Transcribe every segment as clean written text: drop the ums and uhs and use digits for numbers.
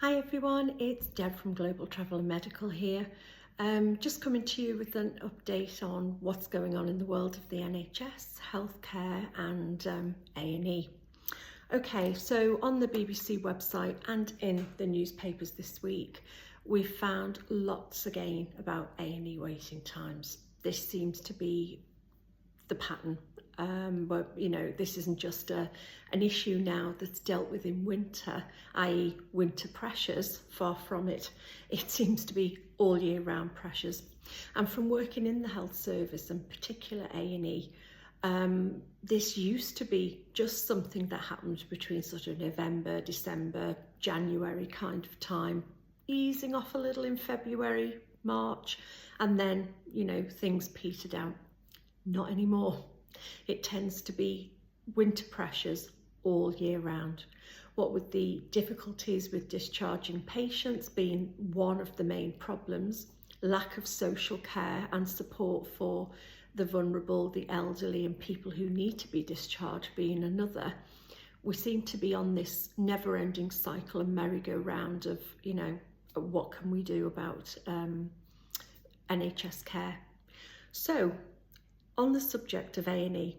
Hi everyone, it's Deb from Global Travel and Medical here. Just coming to you with an update on what's going on in the world of the NHS, healthcare and A&E. Okay, so on the BBC website and in the newspapers this week, we've found lots again about A&E waiting times. This seems to be the pattern. But this isn't just an issue now that's dealt with in winter, i.e. winter pressures. Far from it. It seems to be all year round pressures. And from working in the health service and particular A&E, this used to be just something that happened between sort of November, December, January kind of time, easing off a little in February, March, and then, things petered out. Not anymore. It tends to be winter pressures all year round. What with the difficulties with discharging patients being one of the main problems, lack of social care and support for the vulnerable, the elderly and people who need to be discharged being another, we seem to be on this never-ending cycle and merry-go-round of, what can we do about NHS care? So, on the subject of A&E,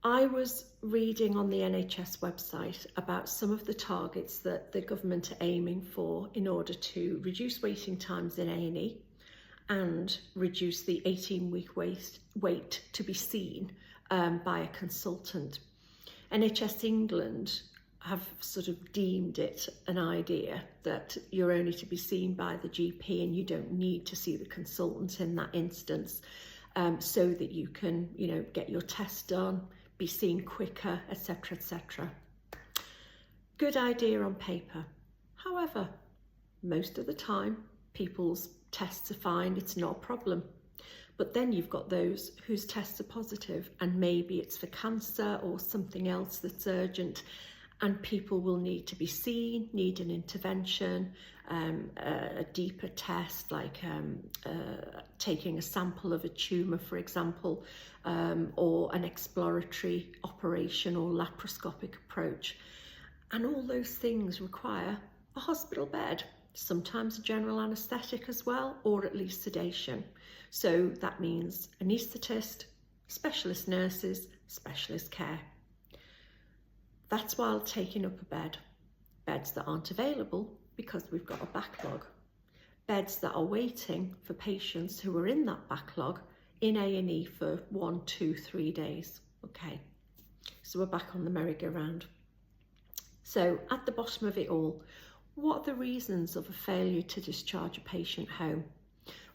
I was reading on the NHS website about some of the targets that the government are aiming for in order to reduce waiting times in A&E and reduce the 18-week wait to be seen by a consultant. NHS England have sort of deemed it an idea that you're only to be seen by the GP and you don't need to see the consultant in that instance. So that you can, get your test done, be seen quicker, etc., etc. Good idea on paper. However, most of the time, people's tests are fine, it's not a problem. But then you've got those whose tests are positive and maybe it's for cancer or something else that's urgent, and people will need to be seen, need an intervention, a deeper test like taking a sample of a tumour, for example, or an exploratory operation or laparoscopic approach. And all those things require a hospital bed, sometimes a general anaesthetic as well, or at least sedation. So that means anaesthetist, specialist nurses, specialist care. That's while taking up a bed. Beds that aren't available because we've got a backlog. Beds that are waiting for patients who are in that backlog in A&E for 1, 2, 3 days. Okay, so we're back on the merry-go-round. So at the bottom of it all, what are the reasons of a failure to discharge a patient home?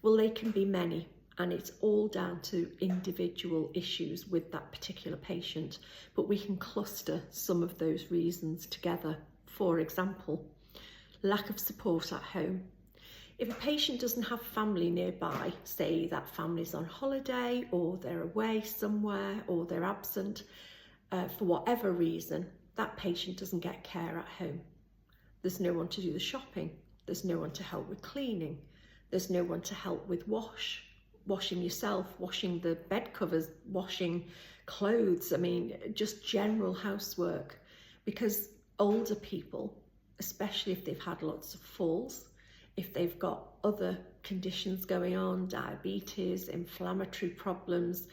Well, they can be many, and it's all down to individual issues with that particular patient, but we can cluster some of those reasons together. For example, lack of support at home. If a patient doesn't have family nearby, say that family's on holiday or they're away somewhere or they're absent, for whatever reason, that patient doesn't get care at home. There's no one to do the shopping, there's no one to help with cleaning, there's no one to help with washing yourself, washing the bed covers, washing clothes, just general housework. Because older people, especially if they've had lots of falls, if they've got other conditions going on, diabetes, inflammatory problems,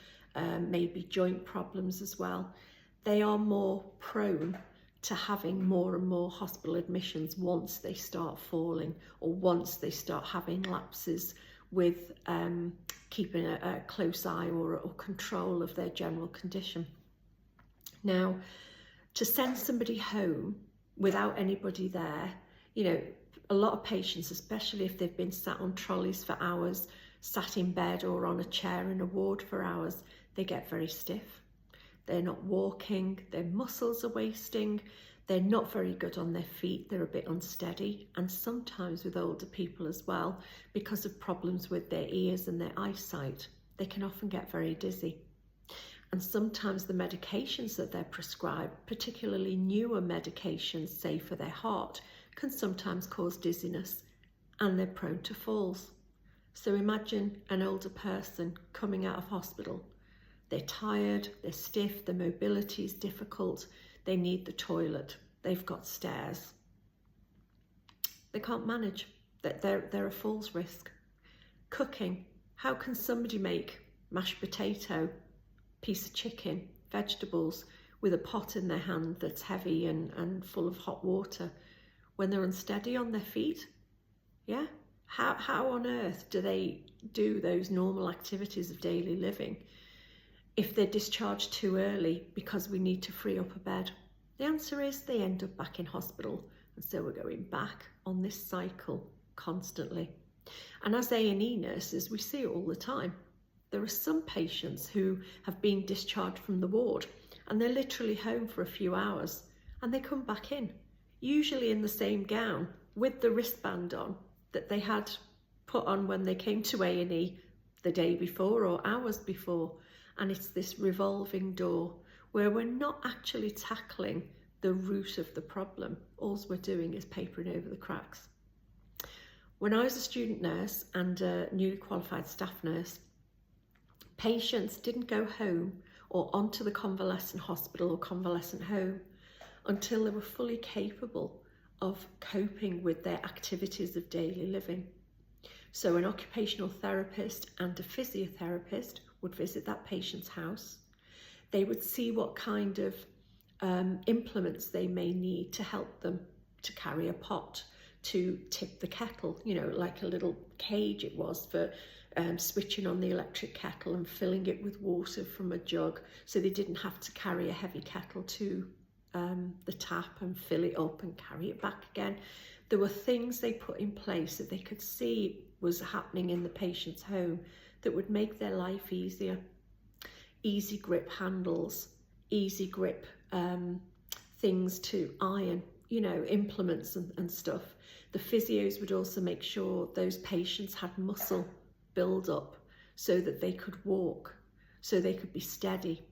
maybe joint problems as well, they are more prone to having more and more hospital admissions once they start falling or once they start having lapses with keeping a close eye or control of their general condition. Now, to send somebody home without anybody there, a lot of patients, especially if they've been sat on trolleys for hours, sat in bed or on a chair in a ward for hours, they get very stiff. They're not walking, their muscles are wasting, they're not very good on their feet, they're a bit unsteady, and sometimes with older people as well, because of problems with their ears and their eyesight, they can often get very dizzy. And sometimes the medications that they're prescribed, particularly newer medications, say for their heart, can sometimes cause dizziness, and they're prone to falls. So imagine an older person coming out of hospital. They're tired, they're stiff, their mobility is difficult, they need the toilet, they've got stairs. They can't manage, that they're a falls risk. Cooking, how can somebody make mashed potato, piece of chicken, vegetables with a pot in their hand that's heavy and full of hot water when they're unsteady on their feet? Yeah, how on earth do they do those normal activities of daily living if they're discharged too early because we need to free up a bed? The answer is they end up back in hospital, and so we're going back on this cycle constantly. And as A&E nurses, we see it all the time. There are some patients who have been discharged from the ward and they're literally home for a few hours and they come back in, usually in the same gown with the wristband on that they had put on when they came to A&E the day before or hours before. And it's this revolving door where we're not actually tackling the root of the problem. All we're doing is papering over the cracks. When I was a student nurse and a newly qualified staff nurse, patients didn't go home or onto the convalescent hospital or convalescent home until they were fully capable of coping with their activities of daily living. So an occupational therapist and a physiotherapist would visit that patient's house. They would see what kind of implements they may need to help them to carry a pot, to tip the kettle, you know, like a little cage it was for switching on the electric kettle and filling it with water from a jug, so they didn't have to carry a heavy kettle to the tap and fill it up and carry it back again. There were things they put in place that they could see was happening in the patient's home that would make their life easier. Easy grip handles, easy grip things to iron, you know, implements and stuff. The physios would also make sure those patients had muscle build up so that they could walk, so they could be steady,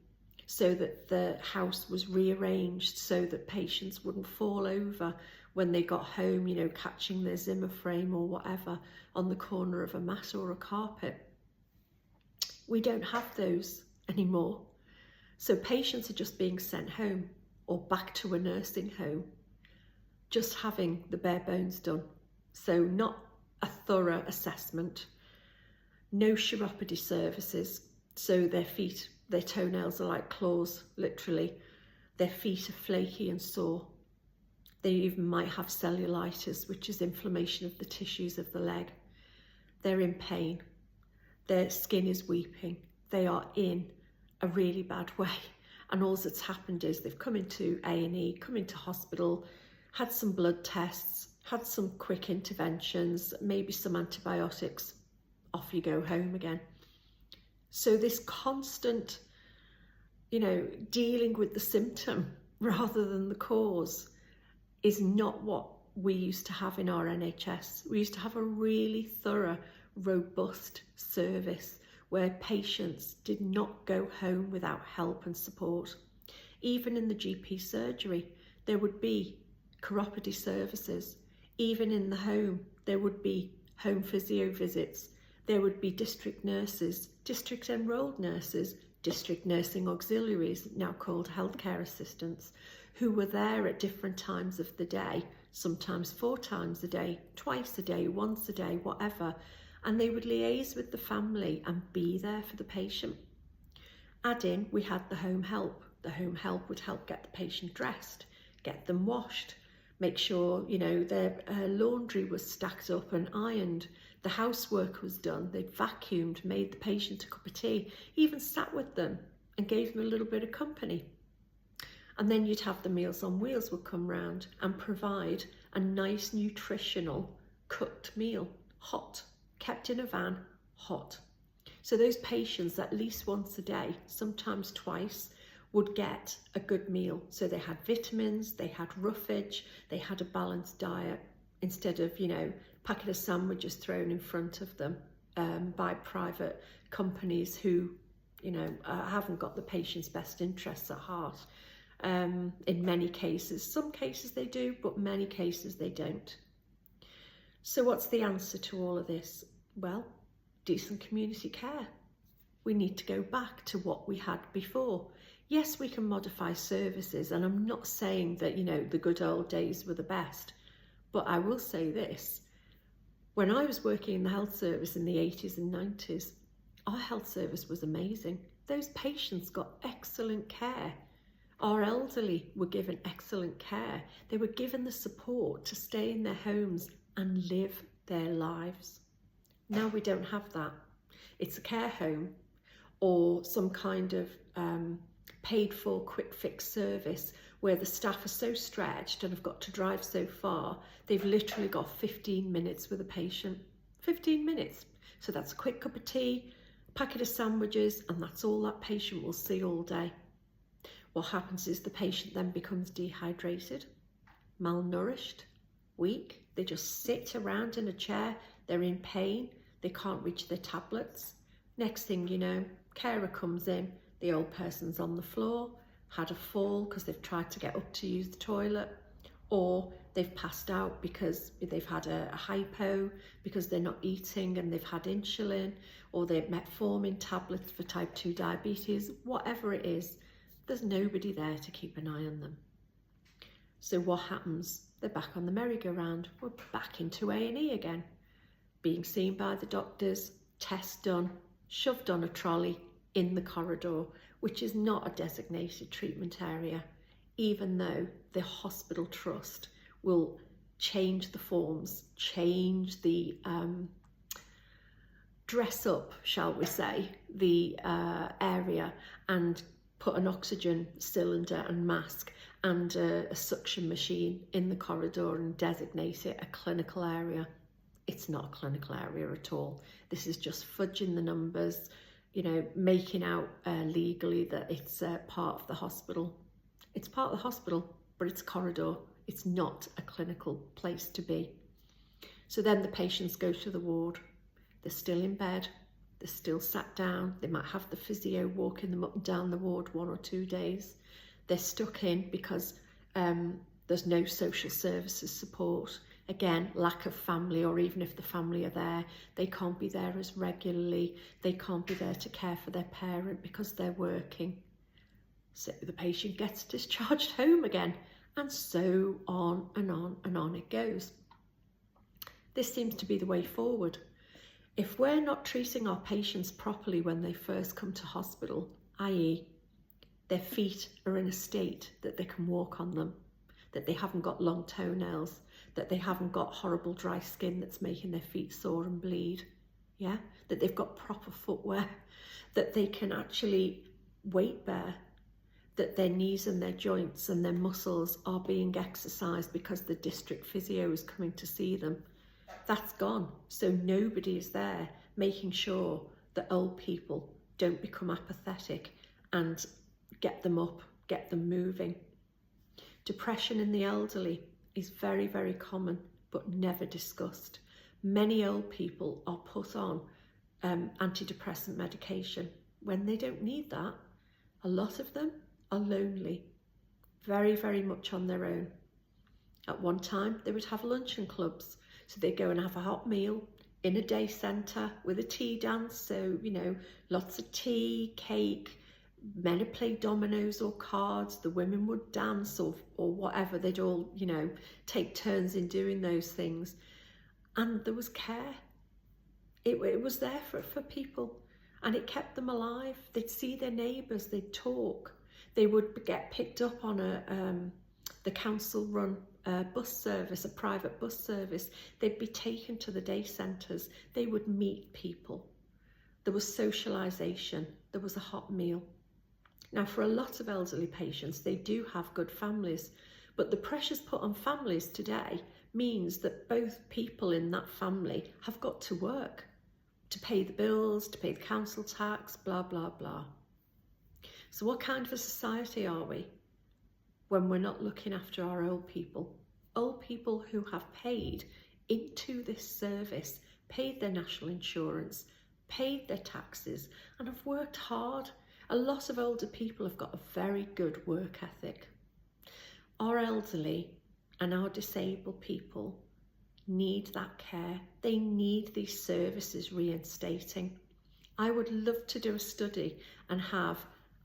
so that the house was rearranged so that patients wouldn't fall over when they got home, you know, catching their Zimmer frame or whatever on the corner of a mat or a carpet. We don't have those anymore. So patients are just being sent home or back to a nursing home, just having the bare bones done. So not a thorough assessment, no chiropody services. So their feet, their toenails are like claws, literally. Their feet are flaky and sore. They even might have cellulitis, which is inflammation of the tissues of the leg. They're in pain. Their skin is weeping. They are in a really bad way. And all that's happened is they've come into A&E, come into hospital, had some blood tests, had some quick interventions, maybe some antibiotics, off you go home again. So this constant, you know, dealing with the symptom rather than the cause is not what we used to have in our NHS. We used to have a really thorough, robust service where patients did not go home without help and support. Even in the GP surgery, there would be chiropody services. Even in the home, there would be home physio visits. There would be district nurses, district enrolled nurses, district nursing auxiliaries, now called healthcare assistants, who were there at different times of the day, sometimes 4 times a day, twice a day, once a day, whatever. And they would liaise with the family and be there for the patient. Add in, we had the home help. The home help would help get the patient dressed, get them washed, make sure, you know, their laundry was stacked up and ironed, the housework was done, they'd vacuumed, made the patient a cup of tea, even sat with them and gave them a little bit of company. And then you'd have the Meals on Wheels would come round and provide a nice nutritional cooked meal, hot, kept in a van, hot. So those patients at least once a day, sometimes twice, would get a good meal. So they had vitamins, they had roughage, they had a balanced diet, instead of, you know, packet of sandwiches thrown in front of them by private companies who, you know, haven't got the patient's best interests at heart. In many cases, some cases they do, but many cases they don't. So what's the answer to all of this? Well, decent community care. We need to go back to what we had before. Yes, we can modify services, and I'm not saying that, you know, the good old days were the best, But I will say this, when I was working in the health service in the 80s and 90s, our health service was amazing. Those patients got excellent care. Our elderly were given excellent care. They were given the support to stay in their homes and live their lives. Now we don't have that. It's a care home or some kind of paid for quick fix service where the staff are so stretched and have got to drive so far, they've literally got 15 minutes with a patient. 15 minutes. So that's a quick cup of tea, a packet of sandwiches, and that's all that patient will see all day. What happens is the patient then becomes dehydrated, malnourished, weak. They just sit around in a chair, they're in pain, they can't reach their tablets. Next thing you know, carer comes in, the old person's on the floor, had a fall because they've tried to get up to use the toilet, or they've passed out because they've had a hypo, because they're not eating and they've had insulin, or they're metformin tablets for type 2 diabetes, whatever it is, there's nobody there to keep an eye on them. So what happens? They're back on the merry-go-round. We're back into A&E again, being seen by the doctors, tests done, shoved on a trolley in the corridor, which is not a designated treatment area, even though the hospital trust will change the forms, change the dress up, shall we say, the area, and put an oxygen cylinder and mask and a suction machine in the corridor and designate it a clinical area. It's not a clinical area at all. This is just fudging the numbers, you know, making out legally that it's part of the hospital. It's part of the hospital, but it's a corridor. It's not a clinical place to be. So then the patients go to the ward. They're still in bed. They're still sat down. They might have the physio walking them up and down the ward 1 or 2 days. They're stuck in because there's no social services support. Again, lack of family, or even if the family are there, they can't be there as regularly. They can't be there to care for their parent because they're working. So the patient gets discharged home again, and so on and on and on it goes. This seems to be the way forward. If we're not treating our patients properly when they first come to hospital, i.e. their feet are in a state that they can walk on them, that they haven't got long toenails, that they haven't got horrible dry skin that's making their feet sore and bleed, yeah, that they've got proper footwear, that they can actually weight bear, that their knees and their joints and their muscles are being exercised because the district physio is coming to see them. That's gone. So nobody is there making sure that old people don't become apathetic and get them up, get them moving. Depression in the elderly is very, very common, but never discussed. Many old people are put on antidepressant medication when they don't need that. A lot of them are lonely, very, very much on their own. At one time, they would have luncheon clubs. So they'd go and have a hot meal in a day centre with a tea dance. So, you know, lots of tea, cake, men would play dominoes or cards, the women would dance or whatever. They'd all, you know, take turns in doing those things. And there was care. It was there for people, and it kept them alive. They'd see their neighbours, they'd talk. They would get picked up on the council-run bus service, a private bus service. They'd be taken to the day centres. They would meet people. There was socialisation. There was a hot meal. Now, for a lot of elderly patients, they do have good families, but the pressures put on families today means that both people in that family have got to work to pay the bills, to pay the council tax, blah, blah, blah. So what kind of a society are we when we're not looking after our old people? Old people who have paid into this service, paid their national insurance, paid their taxes, and have worked hard. A lot of older people have got a very good work ethic. Our elderly and our disabled people need that care. They need these services reinstating. I would love to do a study and have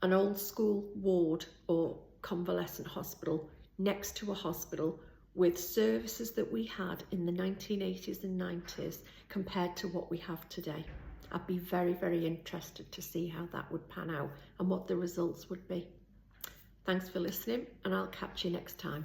an old school ward or convalescent hospital next to a hospital with services that we had in the 1980s and 90s compared to what we have today. I'd be very, very interested to see how that would pan out and what the results would be. Thanks for listening, and I'll catch you next time.